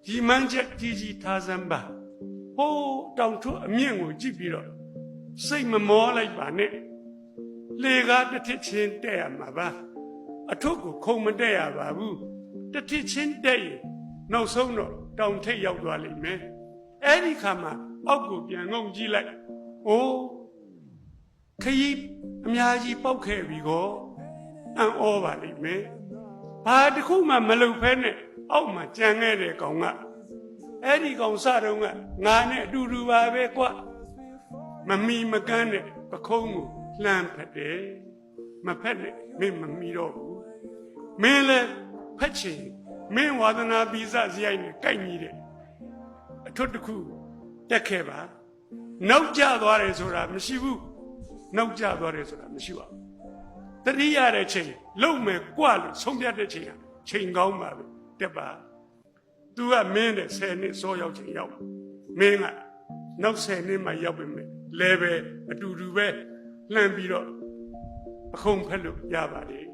ရီမန်းချက်ကြီးကြီးထားစမ်းပါဟိုးတောင်ထွတ်အမြင့်ကိုကြည့်ပြီးတော့စိတ်မမောလိုက်ပါနဲ့လေကားတစ်ထစ်ချင်းတက်ရမှာပါအထုပ်ကိုခုံမတက်ရပါဘူးတစ်ထစ်ချင်းတက်ရင်နောက်ဆုံးတော့တောင်ထိပ်ရောက်သွားလိမ့်မယ်အဲ့ဒီခါမှာအောက်ကိုပြန်ငုံကြည့်လိုက်အိုးခရီးအများကြီးပောက်ခဲ့ပြီကောအံ့ဩပါလိမ့်မယ်ဘာတစ်ခုမှမလုပ်ဖဲနဲ့အောက်မှာကြံခဲ့တဲ့ကောင်ကအဲ့ဒီကောင်စတော့ကငါနဲ့အတူတူပါပဲကွမမီမကန်းနဲ့ပခုံးကိုလှမ်းဖက်တယ်မဖက်နဲ့မင်းမမီတော့ဘူးမင်းလည်းဖက်ချင်မင်းဝါသနာပိစစရိုက်နဲ့ကိုက်ညီတယ်အထွတ်တစ်ခုတက်ခဲ့ပါနောက်ကျသွားတယ်ဆိုတာမရှိဘူးနောက်ကျသွားတယ်ဆိုတာမရှိပါဘူးတတိယတဲ့ချိန်လုံမယ်ကြွလို့ဆုံးဖြတ်တဲ့ချိန်ကချိန်ကောင်းပါပဲတက်ပါသူကမင်းတဲ့10နှစ်စောရောက်ချိန်ရောက်မင်းကနောက်10နှစ်မှရောက်ပြီမယ်လဲပဲအတူတူပဲလှမ်းပြီးတော့အခုံဖက်လို့ရပါတယ်